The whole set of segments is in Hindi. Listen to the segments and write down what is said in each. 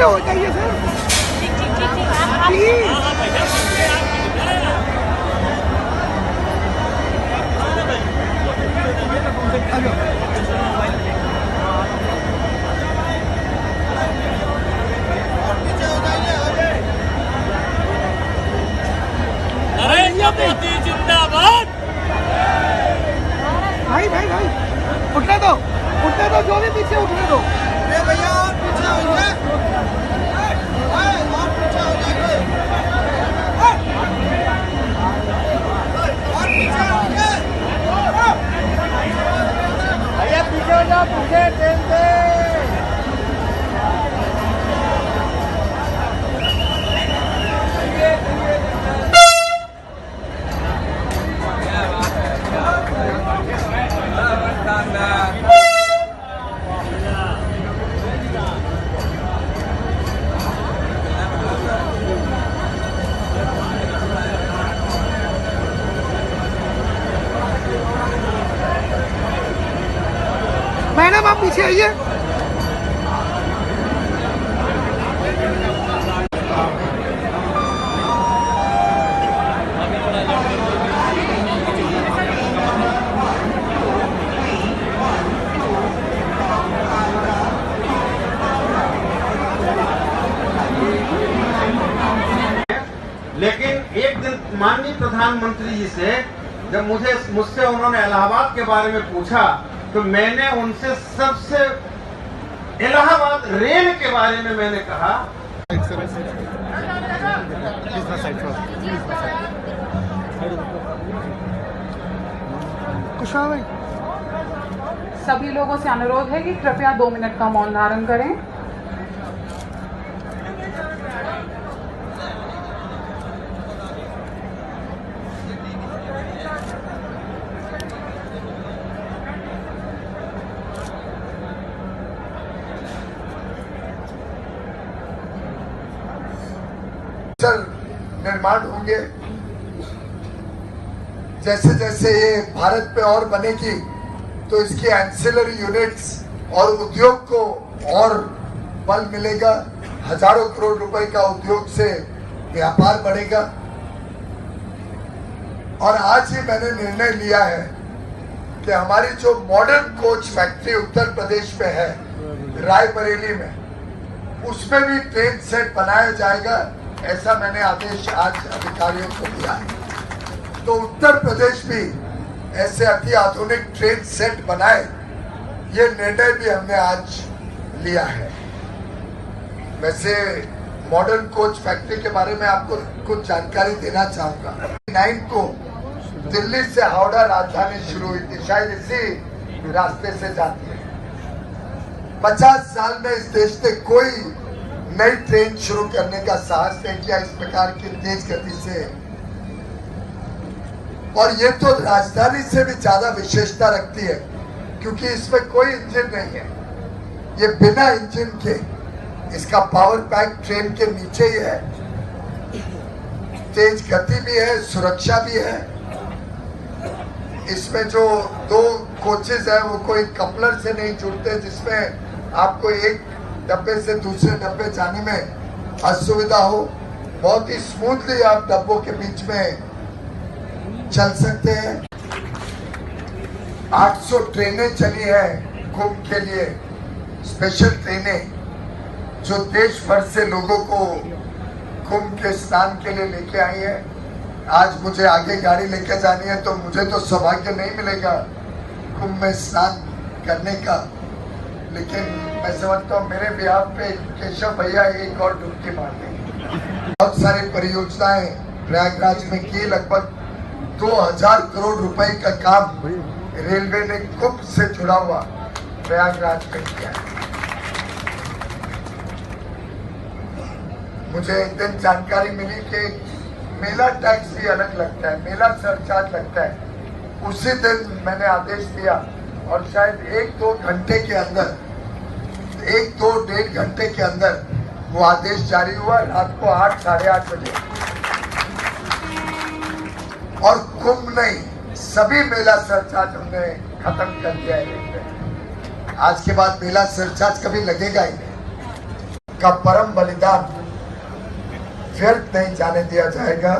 हो जाइए सर प्लीज। नरेंद्र मोदी जिंदाबाद। भाई भाई भाई उठने दो, जो भी पीछे उठने दो। भैया और पीछे हो जाए, और पीछे हो जाएंगे, और पीछे हो जाए भैया, पीछे हो जाओ, पीछे ट्रेन से। मैडम आप पीछे आइए। लेकिन एक दिन माननीय प्रधानमंत्री जी से जब मुझसे उन्होंने इलाहाबाद के बारे में पूछा तो मैंने उनसे सबसे इलाहाबाद रेल के बारे में मैंने कहा। कुशवाहा भाई, सभी लोगों से अनुरोध है कि कृपया 2 मिनट का मौन धारण करें। निर्माण होंगे। जैसे जैसे ये भारत पे और बनेगी तो इसकी एंसिलरी यूनिट्स और उद्योग को और बल मिलेगा। हजारों करोड़ रुपए का उद्योग से व्यापार बढ़ेगा। और आज ही मैंने निर्णय लिया है कि हमारी जो modern coach factory Uttar Pradesh में है, रायबरेली में, उसमें भी ट्रेन सेट बनाया जाएगा। ऐसा मैंने आदेश आज अधिकारियों को दिया है। तो उत्तर प्रदेश भी ऐसे अति आधुनिक ट्रेन सेट बनाए, ये निर्णय भी हमने आज लिया है। वैसे मॉडर्न कोच फैक्ट्री के बारे में आपको कुछ जानकारी देना चाहूंगा। 9 को दिल्ली से हावड़ा राजधानी शुरू हुई थी, शायद इसी रास्ते से जाती है। 50 साल में इस देश ने कोई नई ट्रेन शुरू करने का साहस नहीं किया इस प्रकार की तेज गति से। और ये तो राजधानी से भी ज्यादा विशेषता रखती है क्योंकि इसमें कोई इंजन नहीं है। ये बिना इंजन के, इसका पावर पैक ट्रेन के नीचे ही है। तेज गति भी है, सुरक्षा भी है। इसमें जो 2 कोचेज है वो कोई कपलर से नहीं जुड़ते जिसमें आपको एक डब्बे से दूसरे डब्बे जाने में असुविधा हो। बहुत ही स्मूथली आप डब्बों के बीच में चल सकते हैं। 800 ट्रेनें चली है कुंभ के लिए, स्पेशल ट्रेनें जो देश भर से लोगों को कुंभ के स्नान के लिए लेके आई है। आज मुझे आगे गाड़ी लेके जानी है तो मुझे तो सौभाग्य नहीं मिलेगा कुंभ में स्नान करने का, लेकिन मैं समझता हूँ मेरे बिहार पे केशव भैया एक और डुबकी मार देंगे। बहुत सारी परियोजनाएं प्रयागराज में की। लगभग 2000 करोड़ रुपए का काम रेलवे ने कुंभ से जुड़ा हुआ प्रयागराज में किया है। मुझे एक दिन जानकारी मिली कि मेला टैक्स भी अलग लगता है, मेला सरचार्ज लगता है। उसी दिन मैंने आदेश दिया और शायद 1-2 घंटे के अंदर, 1-2-1.5 घंटे के अंदर वो आदेश जारी हुआ। रात को 8, साढ़े 8 बजे। और कुंभ नहीं, सभी मेला सरचार्ज हमने खत्म कर दिया है। आज के बाद मेला सरचार्ज कभी लगेगा ही नहीं। का परम बलिदान व्यर्थ नहीं जाने दिया जाएगा।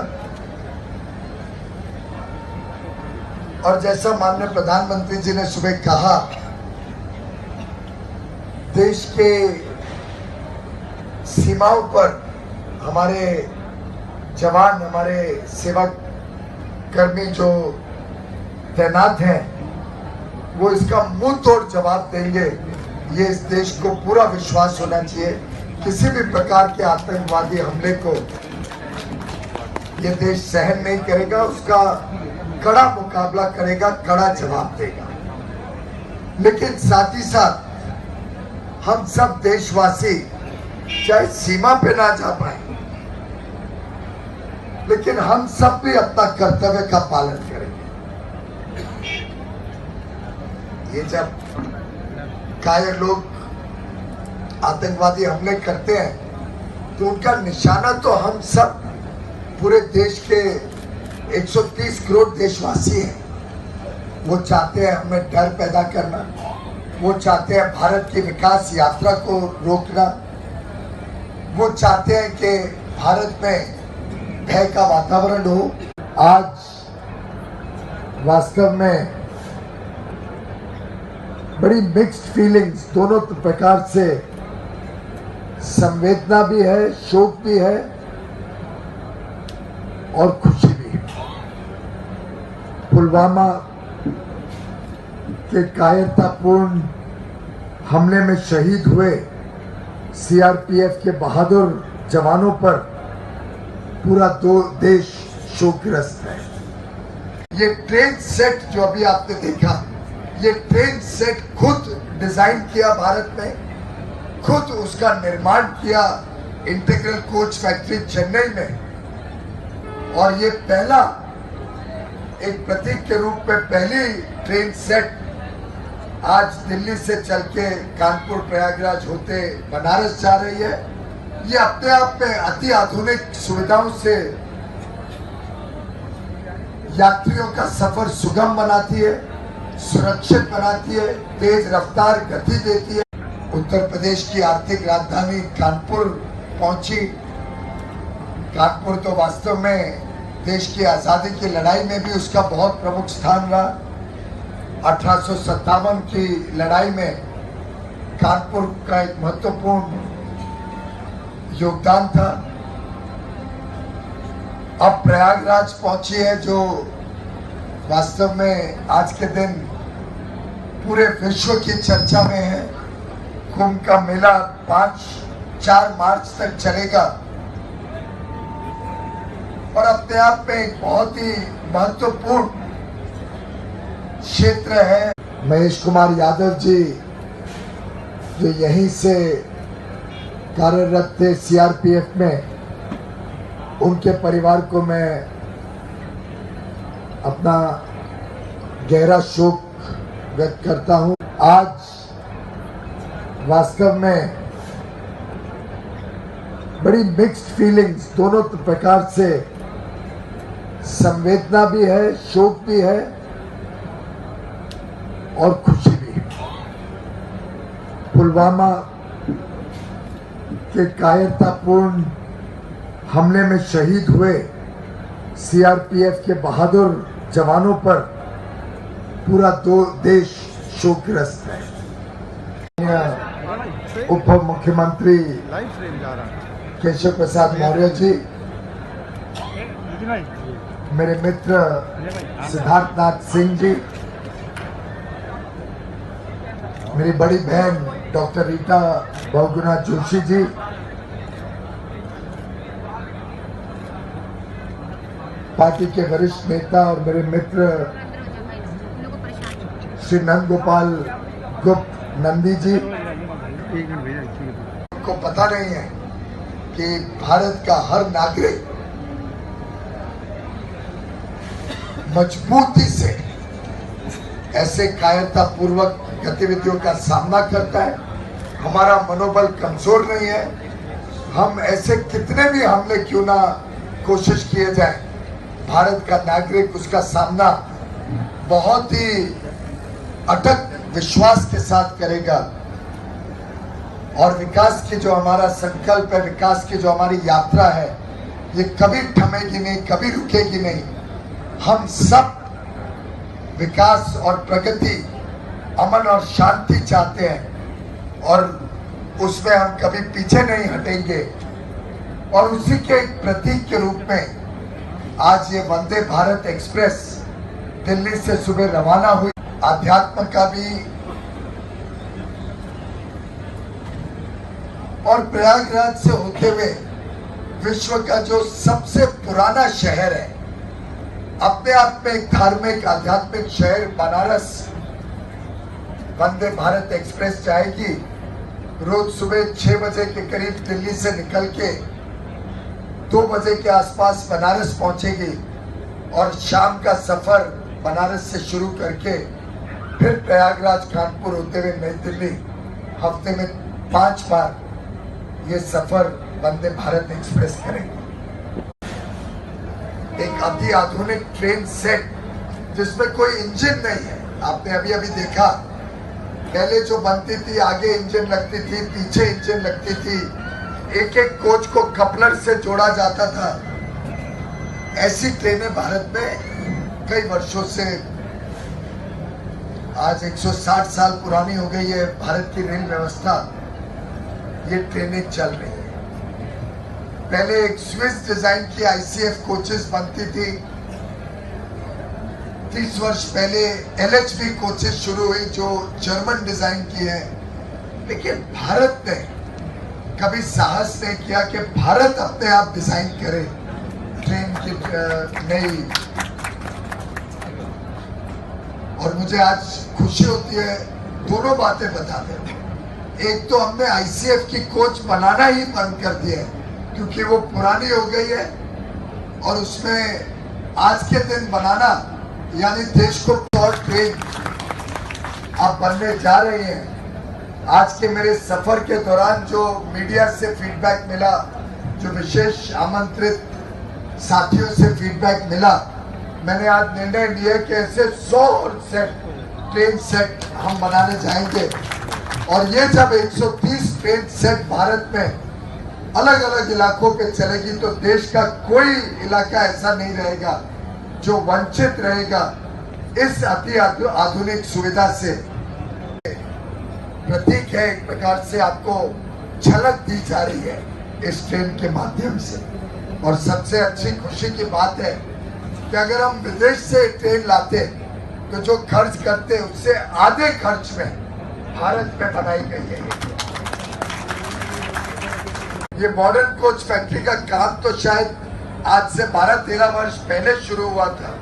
और जैसा माननीय प्रधानमंत्री जी ने सुबह कहा, देश के सीमाओं पर हमारे जवान, हमारे सेवक कर्मी जो तैनात हैं, वो इसका मुंह तोड़ जवाब देंगे। ये इस देश को पूरा विश्वास होना चाहिए, किसी भी प्रकार के आतंकवादी हमले को ये देश सहन नहीं करेगा, उसका कड़ा मुकाबला करेगा, कड़ा जवाब देगा। लेकिन साथ ही साथ हम सब देशवासी चाहे सीमा पे ना जा पाए, लेकिन हम सब भी अपना कर्तव्य का पालन करेंगे। ये जब कायर लोग आतंकवादी हमले करते हैं तो उनका निशाना तो हम सब पूरे देश के 130 करोड़ देशवासी हैं। वो चाहते हैं हमें डर पैदा करना, वो चाहते हैं भारत की विकास यात्रा को रोकना, वो चाहते हैं कि भारत में भय का वातावरण हो। आज वास्तव में बड़ी मिक्स्ड फीलिंग्स, दोनों प्रकार से संवेदना भी है, शोक भी है और खुशी भी है। पुलवामा के कायरतापूर्ण हमले में शहीद हुए सीआरपीएफ के बहादुर जवानों पर पूरा देश शोकग्रस्त है। ये ट्रेन सेट जो अभी आपने देखा, ये ट्रेन सेट खुद डिजाइन किया भारत में, खुद उसका निर्माण किया इंटीग्रल कोच फैक्ट्री चेन्नई में। और ये पहला एक प्रतीक के रूप में पहली ट्रेन सेट आज दिल्ली से चल के कानपुर प्रयागराज होते बनारस जा रही है। ये अपने आप में अति आधुनिक सुविधाओं से यात्रियों का सफर सुगम बनाती है, सुरक्षित बनाती है, तेज रफ्तार गति देती है। उत्तर प्रदेश की आर्थिक राजधानी कानपुर पहुंची। कानपुर तो वास्तव में देश की आजादी की लड़ाई में भी उसका बहुत प्रमुख स्थान रहा। 1857 की लड़ाई में कानपुर का एक महत्वपूर्ण योगदान था। अब प्रयागराज पहुंची है, जो वास्तव में आज के दिन पूरे विश्व की चर्चा में है। कुंभ का मेला 4 मार्च तक चलेगा और अपने आप में एक बहुत ही महत्वपूर्ण क्षेत्र है। महेश कुमार यादव जी जो यहीं से कार्यरत थे सीआरपीएफ में, उनके परिवार को मैं अपना गहरा शोक व्यक्त करता हूं। आज वास्तव में बड़ी मिक्स्ड फीलिंग्स, दोनों प्रकार से संवेदना भी है, शोक भी है और खुशी भी है। पुलवामा के कायरतापूर्ण हमले में शहीद हुए सीआरपीएफ के बहादुर जवानों पर पूरा देश शोकग्रस्त है। उप मुख्यमंत्री केशव प्रसाद मौर्य जी, मेरे मित्र सिद्धार्थनाथ सिंह जी, मेरी बड़ी बहन डॉक्टर रीटा बहुगुणा जोशी जी, पार्टी के वरिष्ठ नेता और मेरे मित्र श्री नंद गोपाल गुप्त नंदी जी, को पता नहीं है कि भारत का हर नागरिक मजबूती से ऐसे कायरतापूर्वक गतिविधियों का सामना करता है। हमारा मनोबल कमजोर नहीं है। हम ऐसे कितने भी हमले क्यों ना कोशिश किए जाए, भारत का नागरिक उसका सामना बहुत ही अटक विश्वास के साथ करेगा। और विकास की जो हमारा संकल्प है, विकास की जो हमारी यात्रा है, ये कभी थमेगी नहीं, कभी रुकेगी नहीं। हम सब विकास और प्रगति, अमन और शांति चाहते हैं और उसमें हम कभी पीछे नहीं हटेंगे। और उसी के एक प्रतीक के रूप में आज ये वंदे भारत एक्सप्रेस दिल्ली से सुबह रवाना हुई। आध्यात्म का भी और प्रयागराज से होते हुए विश्व का जो सबसे पुराना शहर है, अपने आप में एक धार्मिक आध्यात्मिक शहर बनारस, वंदे भारत एक्सप्रेस जाएगी। रोज सुबह 6 बजे के करीब दिल्ली से निकल के 2 बजे के आसपास बनारस पहुंचेगी और शाम का सफर बनारस से शुरू करके फिर प्रयागराज, कानपुर होते हुए नई दिल्ली, हफ्ते में 5 बार ये सफर वंदे भारत एक्सप्रेस करेंगे। एक अति आधुनिक ट्रेन सेट जिसमें कोई इंजन नहीं है। आपने अभी अभी देखा, पहले जो बनती थी आगे इंजन लगती थी, पीछे इंजन लगती थी, एक एक कोच को कपलर से जोड़ा जाता था। ऐसी ट्रेनें भारत में कई वर्षों से, आज 160 साल पुरानी हो गई है भारत की रेल व्यवस्था, ये ट्रेनें चल रही है। पहले एक स्विस डिजाइन की आईसीएफ कोचेस बनती थी। 30 वर्ष पहले एलएचबी कोचेस शुरू हुई जो जर्मन डिजाइन की है। लेकिन भारत ने कभी साहस नहीं किया कि भारत अपने आप डिजाइन करे ट्रेन की नई। और मुझे आज खुशी होती है, दोनों बातें बताते हैं। एक तो हमने आईसीएफ की कोच बनाना ही बंद कर दिया है क्योंकि वो पुरानी हो गई है और उसमें आज के दिन बनाना यानी देश को और ट्रेन आप बनने जा रहे हैं। आज के मेरे सफर के दौरान जो मीडिया से फीडबैक मिला, जो विशेष आमंत्रित साथियों से फीडबैक मिला, मैंने आज निर्णय लिया कि ऐसे 100 ट्रेन सेट हम बनाने जाएंगे। और ये जब 130 ट्रेन सेट भारत में अलग अलग इलाकों पे चलेगी तो देश का कोई इलाका ऐसा नहीं रहेगा जो वंचित रहेगा इस अति आधुनिक सुविधा से। प्रतीक है, एक प्रकार से आपको झलक दी जा रही है इस ट्रेन के माध्यम से। और सबसे अच्छी खुशी की बात है कि अगर हम विदेश से ट्रेन लाते तो जो खर्च करते उससे आधे खर्च में भारत में बनाई गई है। ये मॉडर्न कोच फैक्ट्री का काम तो शायद आज से 12-13 वर्ष पहले शुरू हुआ था,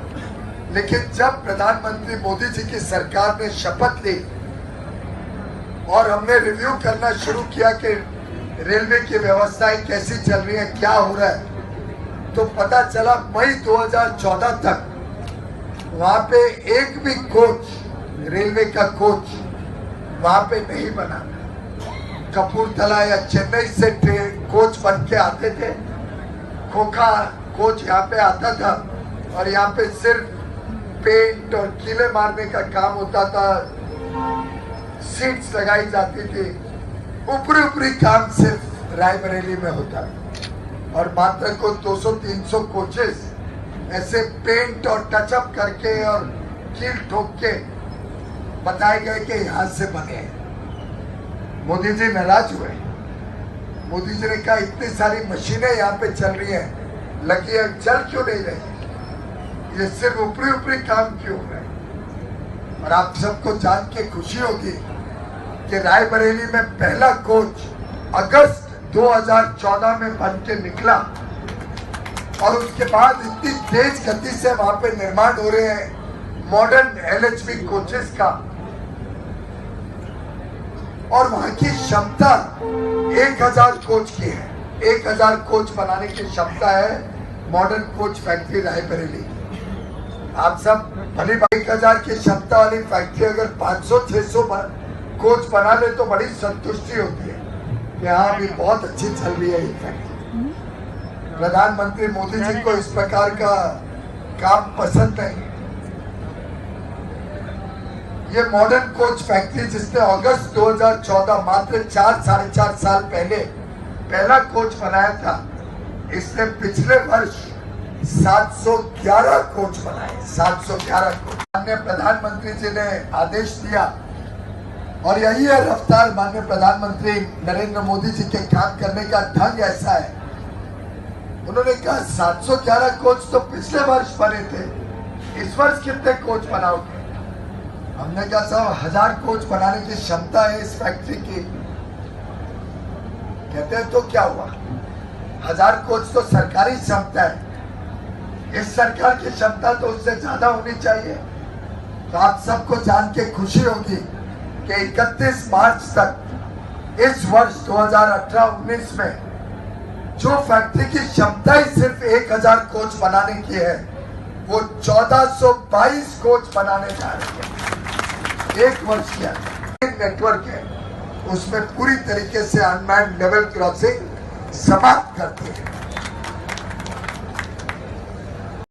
लेकिन जब प्रधानमंत्री मोदी जी की सरकार ने शपथ ली और हमने रिव्यू करना शुरू किया कि रेलवे की व्यवस्थाएं कैसी चल रही है, क्या हो रहा है, तो पता चला मई 2014 तक वहां पे एक भी कोच, रेलवे का कोच वहां पे नहीं बना। कपूरथला या चेन्नई से कोच बन के आते थे, खोखा कोच यहाँ पे आता था और यहाँ पे सिर्फ पेंट और कीले मारने का काम होता था, सीट्स लगाई जाती थी, ऊपरी काम सिर्फ रायबरेली में होता था। और मात्र को 200-300 कोचेस ऐसे पेंट और टचअप करके और कील ठोक के बताए गए कि यहाँ से बने हैं। मोदी जी नाराज हुए। मोदी जी ने कहा इतनी सारी मशीनें यहाँ पे चल रही हैं, लगी है, चल क्यों नहीं रही, ये सिर्फ ऊपरी काम क्यों हो रहा है। और आप सबको जान के खुशी होगी कि रायबरेली में पहला कोच अगस्त 2014 में बन के निकला और उसके बाद इतनी तेज गति से वहां पे निर्माण हो रहे हैं मॉडर्न एलएचबी कोचेस का। और वहां की क्षमता 1000 कोच की है। 1000 कोच बनाने की क्षमता है मॉडर्न कोच फैक्ट्री रायबरेली। आप सब भली 1000 की क्षमता वाली फैक्ट्री अगर 500-600 कोच बना ले तो बड़ी संतुष्टि होती है कि हाँ भी बहुत अच्छी चल रही है ये फैक्ट्री। प्रधानमंत्री मोदी जी को इस प्रकार का काम पसंद नहीं। ये मॉडर्न कोच फैक्ट्री जिसने अगस्त 2014 मात्र 4-4.5 साल पहले पहला कोच बनाया था, इसने पिछले वर्ष 711 कोच बनाए। 711 कोच। माननीय प्रधानमंत्री जी ने आदेश दिया और यही है रफ्तार माननीय प्रधानमंत्री नरेंद्र मोदी जी के काम करने का ढंग ऐसा है। उन्होंने कहा 711 कोच तो पिछले वर्ष बने थे, इस वर्ष कितने कोच बनाओगे? हमने कहा साहब 1000 कोच बनाने की क्षमता है इस फैक्ट्री की। कहते हैं तो क्या हुआ, 1000 कोच तो सरकारी क्षमता है, इस सरकार की क्षमता तो उससे ज्यादा होनी चाहिए। तो आप सबको जान के खुशी होगी कि 31 मार्च तक इस वर्ष 2018-19 में जो फैक्ट्री की क्षमता ही सिर्फ 1000 कोच बनाने की है, वो 1422 कोच बनाने जा रहे हैं एक वर्ष के अंदर। नेटवर्क है उसमें पूरी तरीके से अनमैन्ड लेवल क्रॉसिंग समाप्त करते हैं।